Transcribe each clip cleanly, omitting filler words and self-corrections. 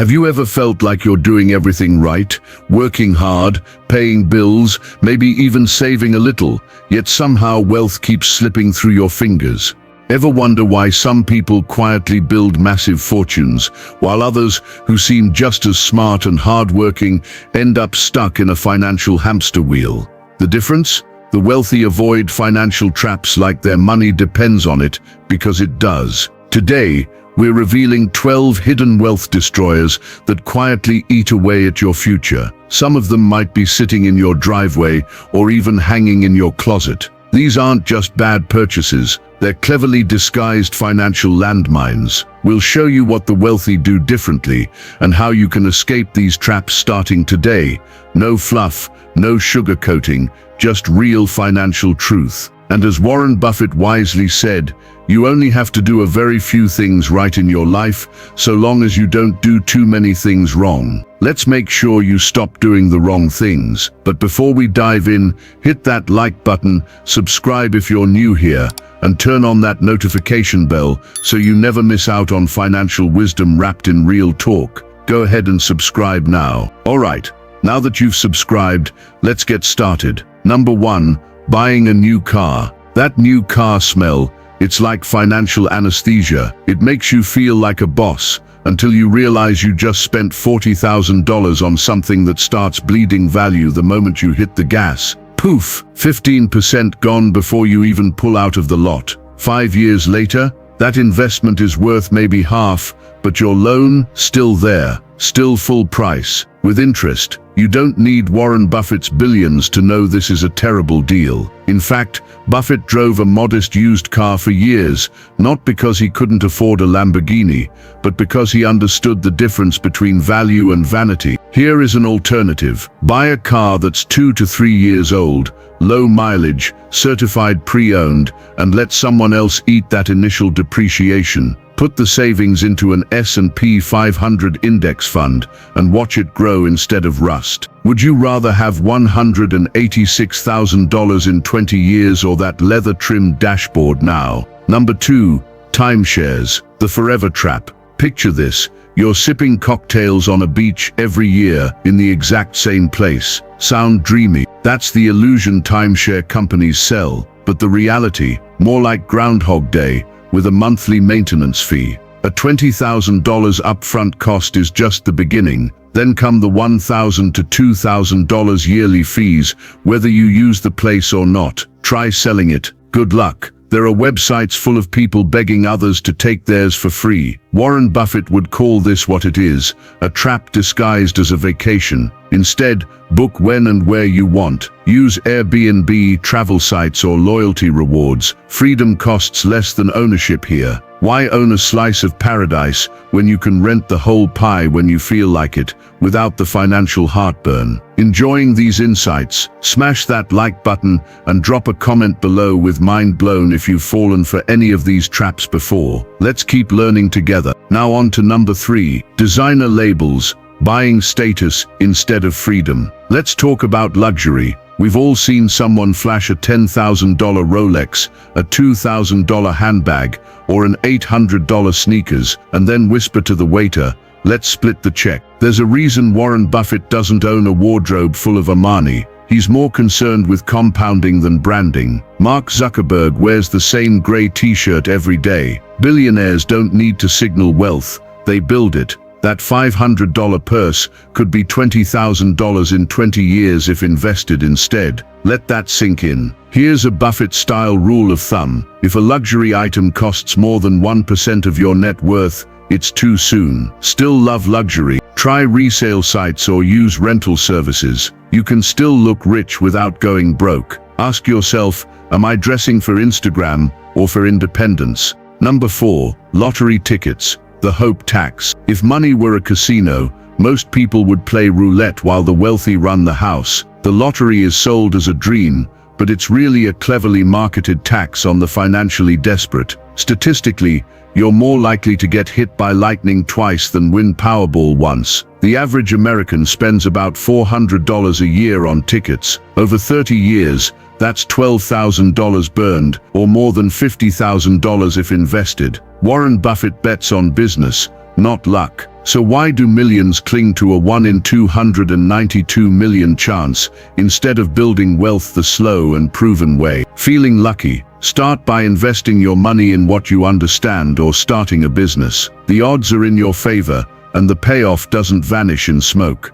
Have you ever felt like you're doing everything right, working hard, paying bills, maybe even saving a little, yet somehow wealth keeps slipping through your fingers? Ever wonder why some people quietly build massive fortunes, while others, who seem just as smart and hardworking, end up stuck in a financial hamster wheel? The difference? The wealthy avoid financial traps like their money depends on it, because it does. Today, we're revealing 12 hidden wealth destroyers that quietly eat away at your future. Some of them might be sitting in your driveway or even hanging in your closet. These aren't just bad purchases, they're cleverly disguised financial landmines. We'll show you what the wealthy do differently and how you can escape these traps starting today. No fluff, no sugarcoating, just real financial truth. And as Warren Buffett wisely said, you only have to do a very few things right in your life, so long as you don't do too many things wrong. Let's make sure you stop doing the wrong things. But before we dive in, hit that like button, subscribe if you're new here, and turn on that notification bell so you never miss out on financial wisdom wrapped in real talk. Go ahead and subscribe now. Alright, now that you've subscribed, let's get started. Number 1, buying a new car. That new car smell, it's like financial anesthesia. It makes you feel like a boss, until you realize you just spent $40,000 on something that starts bleeding value the moment you hit the gas. Poof, 15% gone before you even pull out of the lot. 5 years later, that investment is worth maybe half, but your loan, still there, still full price, with interest. You don't need Warren Buffett's billions to know this is a terrible deal. In fact, Buffett drove a modest used car for years, not because he couldn't afford a Lamborghini, but because he understood the difference between value and vanity. Here is an alternative. Buy a car that's 2 to 3 years old, low mileage, certified pre-owned, and let someone else eat that initial depreciation. Put the savings into an S&P 500 index fund and watch it grow instead of rust. Would you rather have $186,000 in 20 years or that leather-trimmed dashboard now? Number 2, timeshares, the forever trap. Picture this. You're sipping cocktails on a beach every year in the exact same place. Sound dreamy? That's the illusion timeshare companies sell. But the reality, more like Groundhog Day, with a monthly maintenance fee. A $20,000 upfront cost is just the beginning. Then come the $1,000 to $2,000 yearly fees, whether you use the place or not. Try selling it. Good luck. There are websites full of people begging others to take theirs for free. Warren Buffett would call this what it is, a trap disguised as a vacation. Instead, book when and where you want. Use Airbnb, travel sites, or loyalty rewards. Freedom costs less than ownership here. Why own a slice of paradise when you can rent the whole pie when you feel like it, without the financial heartburn? Enjoying these insights? Smash that like button and drop a comment below with mind blown if you've fallen for any of these traps before. Let's keep learning together. Now on to number 3, designer labels, buying status instead of freedom. Let's talk about luxury. We've all seen someone flash a $10,000 Rolex, a $2,000 handbag, or an $800 sneakers, and then whisper to the waiter, "Let's split the check." There's a reason Warren Buffett doesn't own a wardrobe full of Armani. He's more concerned with compounding than branding. Mark Zuckerberg wears the same gray t-shirt every day. Billionaires don't need to signal wealth, they build it. That $500 purse could be $20,000 in 20 years if invested instead. Let that sink in. Here's a Buffett-style rule of thumb. If a luxury item costs more than 1% of your net worth, it's too soon. Still love luxury? Try resale sites or use rental services. You can still look rich without going broke. Ask yourself, am I dressing for Instagram or for independence? Number 4, lottery tickets. The hope tax. If money were a casino, most people would play roulette while the wealthy run the house. The lottery is sold as a dream, but it's really a cleverly marketed tax on the financially desperate. Statistically, you're more likely to get hit by lightning twice than win Powerball once. The average American spends about $400 a year on tickets. Over 30 years, that's $12,000 burned, or more than $50,000 if invested. Warren Buffett bets on business, not luck. So why do millions cling to a 1 in 292 million chance instead of building wealth the slow and proven way? Feeling lucky? Start by investing your money in what you understand or starting a business. The odds are in your favor, and the payoff doesn't vanish in smoke.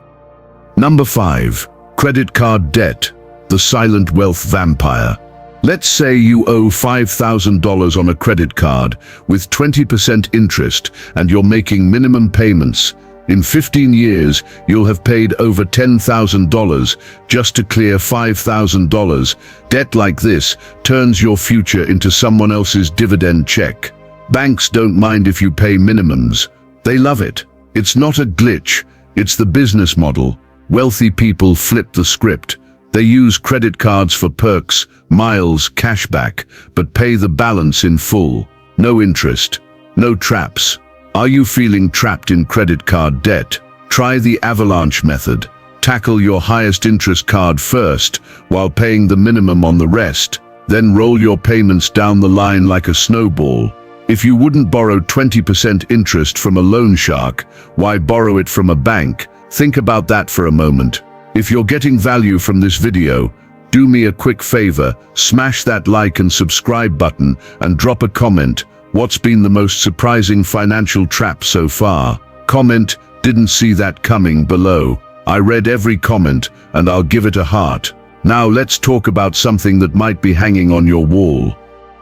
Number 5. Credit card debt, the silent wealth vampire. Let's say you owe $5,000 on a credit card with 20% interest and you're making minimum payments. In 15 years, you'll have paid over $10,000 just to clear $5,000. Debt like this turns your future into someone else's dividend check. Banks don't mind if you pay minimums. They love it. It's not a glitch, it's the business model. Wealthy people flip the script. They use credit cards for perks, miles, cashback, but pay the balance in full. No interest, no traps. Are you feeling trapped in credit card debt? Try the avalanche method. Tackle your highest interest card first, while paying the minimum on the rest. Then roll your payments down the line like a snowball. If you wouldn't borrow 20% interest from a loan shark, why borrow it from a bank? Think about that for a moment. If you're getting value from this video, do me a quick favor, smash that like and subscribe button and drop a comment. What's been the most surprising financial trap so far? Comment, didn't see that coming below. I read every comment and I'll give it a heart. Now let's talk about something that might be hanging on your wall.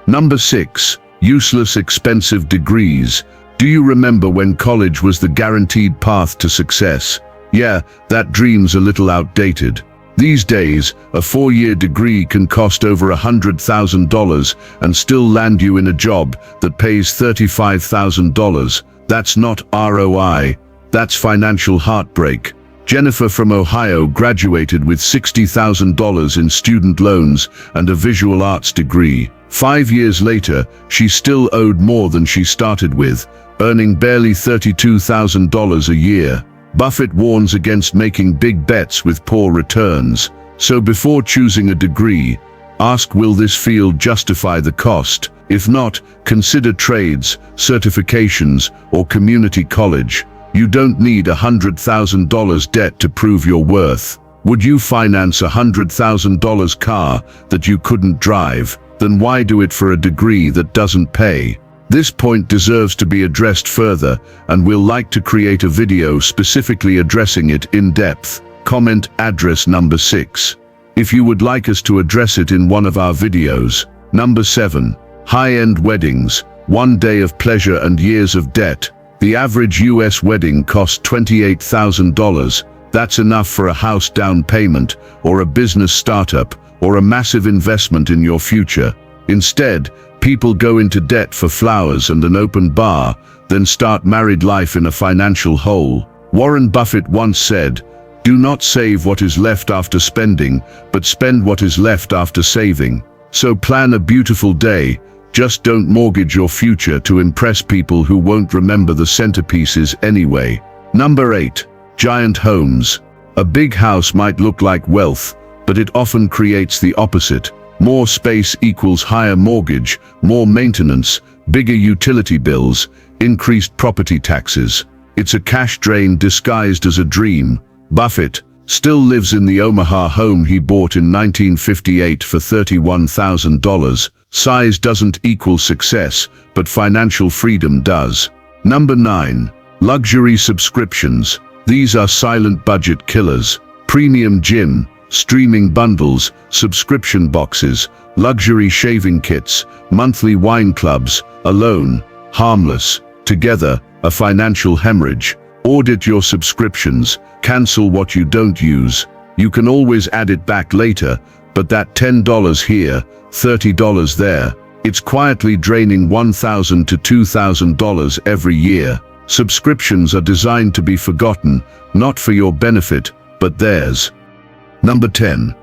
Number 6. Useless expensive degrees. Do you remember when college was the guaranteed path to success? Yeah, that dream's a little outdated. These days, a 4-year degree can cost over $100,000 and still land you in a job that pays $35,000. That's not ROI, that's financial heartbreak. Jennifer from Ohio graduated with $60,000 in student loans and a visual arts degree. 5 years later, she still owed more than she started with, earning barely $32,000 a year. Buffett warns against making big bets with poor returns. So before choosing a degree, ask, will this field justify the cost? If not, consider trades, certifications, or community college. You don't need $100,000 debt to prove your worth. Would you finance a $100,000 car that you couldn't drive? Then why do it for a degree that doesn't pay? This point deserves to be addressed further, and we'll like to create a video specifically addressing it in depth. Comment address number 6. If you would like us to address it in one of our videos. Number 7. High-end weddings, 1 day of pleasure and years of debt. The average US wedding costs $28,000. That's enough for a house down payment, or a business startup, or a massive investment in your future. Instead, people go into debt for flowers and an open bar, then start married life in a financial hole. Warren Buffett once said, "Do not save what is left after spending, but spend what is left after saving." So plan a beautiful day, just don't mortgage your future to impress people who won't remember the centerpieces anyway. Number 8. Giant homes. A big house might look like wealth, but it often creates the opposite. More space equals higher mortgage, more maintenance, bigger utility bills, increased property taxes. It's a cash drain disguised as a dream. Buffett still lives in the Omaha home he bought in 1958 for $31,000. Size doesn't equal success, but financial freedom does. Number 9. Luxury subscriptions. These are silent budget killers. Premium gym, streaming bundles, subscription boxes, luxury shaving kits, monthly wine clubs, alone, harmless, together, a financial hemorrhage. Audit your subscriptions, cancel what you don't use. You can always add it back later, but that $10 here, $30 there, it's quietly draining $1,000 to $2,000 every year. Subscriptions are designed to be forgotten, not for your benefit, but theirs. Number 10.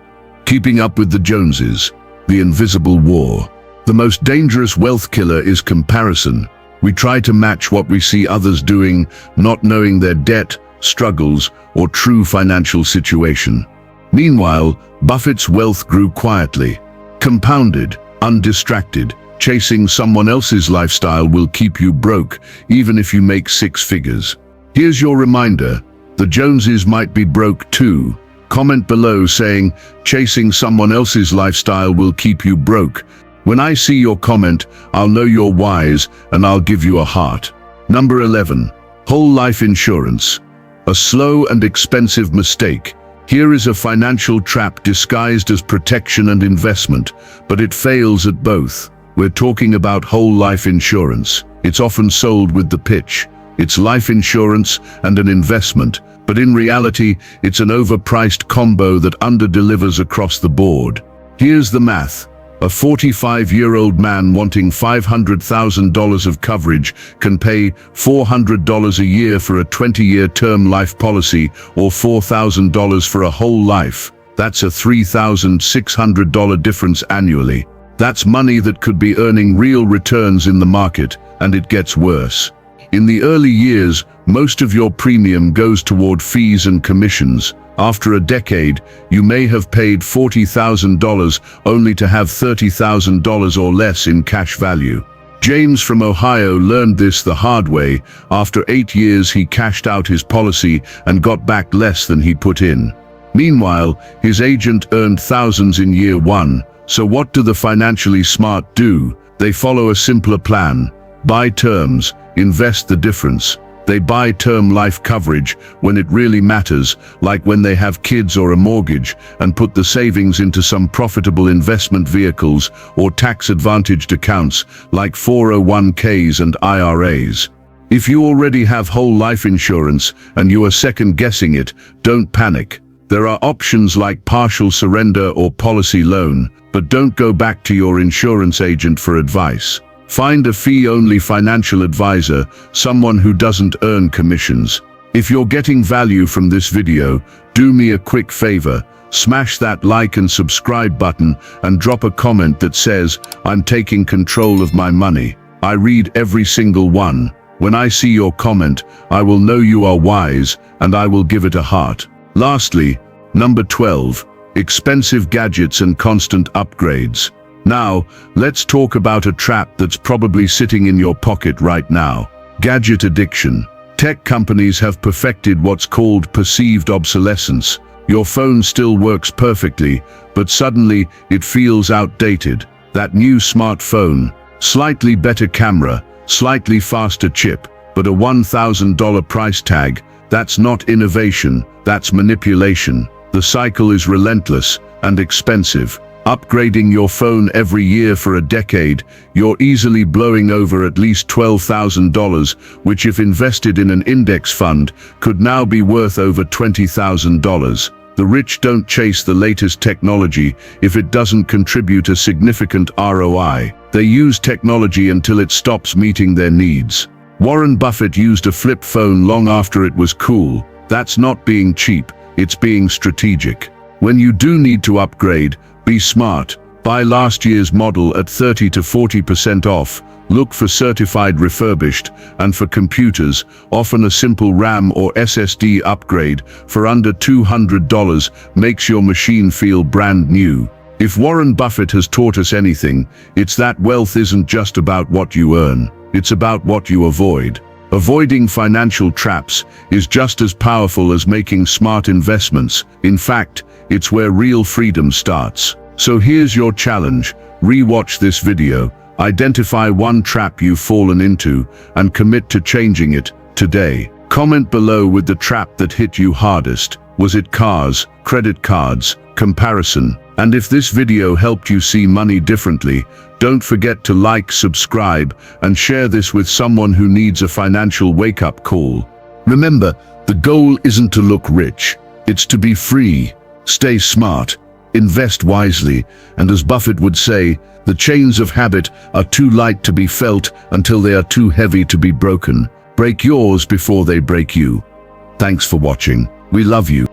Keeping up with the Joneses, the invisible war. The most dangerous wealth killer is comparison. We try to match what we see others doing, not knowing their debt, struggles, or true financial situation. Meanwhile, Buffett's wealth grew quietly, compounded, undistracted, chasing someone else's lifestyle will keep you broke, even if you make six figures. Here's your reminder. The Joneses might be broke too. Comment below saying, chasing someone else's lifestyle will keep you broke. When I see your comment, I'll know you're wise and I'll give you a heart. Number 11. Whole life insurance. A slow and expensive mistake. Here is a financial trap disguised as protection and investment, but it fails at both. We're talking about whole life insurance. It's often sold with the pitch. It's life insurance and an investment, but in reality, it's an overpriced combo that underdelivers across the board. Here's the math. A 45-year-old man wanting $500,000 of coverage can pay $400 a year for a 20-year term life policy or $4,000 for a whole life. That's a $3,600 difference annually. That's money that could be earning real returns in the market, and it gets worse. In the early years, most of your premium goes toward fees and commissions. After a decade, you may have paid $40,000 only to have $30,000 or less in cash value. James from Ohio learned this the hard way. After 8 years, he cashed out his policy and got back less than he put in. Meanwhile, his agent earned thousands in year one. So what do the financially smart do? They follow a simpler plan. Buy terms, invest the difference. They buy term life coverage when it really matters, like when they have kids or a mortgage, and put the savings into some profitable investment vehicles or tax-advantaged accounts like 401ks and IRAs. If you already have whole life insurance and you are second-guessing it, don't panic. There are options like partial surrender or policy loan, but don't go back to your insurance agent for advice. Find a fee-only financial advisor, someone who doesn't earn commissions. If you're getting value from this video, do me a quick favor. Smash that like and subscribe button and drop a comment that says, I'm taking control of my money. I read every single one. When I see your comment, I will know you are wise and I will give it a heart. Lastly, number 12, expensive gadgets and constant upgrades. Now, let's talk about a trap that's probably sitting in your pocket right now. Gadget addiction. Tech companies have perfected what's called perceived obsolescence. Your phone still works perfectly, but suddenly it feels outdated. That new smartphone, slightly better camera, slightly faster chip, but a $1,000 price tag, that's not innovation, that's manipulation. The cycle is relentless and expensive. Upgrading your phone every year for a decade, you're easily blowing over at least $12,000, which if invested in an index fund, could now be worth over $20,000. The rich don't chase the latest technology if it doesn't contribute a significant ROI. They use technology until it stops meeting their needs. Warren Buffett used a flip phone long after it was cool. That's not being cheap, it's being strategic. When you do need to upgrade, be smart. Buy last year's model at 30 to 40% off. Look for certified refurbished, and for computers, often a simple RAM or SSD upgrade for under $200 makes your machine feel brand new. If Warren Buffett has taught us anything, it's that wealth isn't just about what you earn, it's about what you avoid. Avoiding financial traps is just as powerful as making smart investments. In fact, it's where real freedom starts. So here's your challenge. Re-watch this video, identify one trap you've fallen into, and commit to changing it today. Comment below with the trap that hit you hardest. Was it cars, credit cards, comparison? And if this video helped you see money differently, don't forget to like, subscribe, and share this with someone who needs a financial wake-up call. Remember, the goal isn't to look rich, it's to be free. Stay smart, invest wisely, and as Buffett would say, the chains of habit are too light to be felt until they are too heavy to be broken. Break yours before they break you. Thanks for watching. We love you.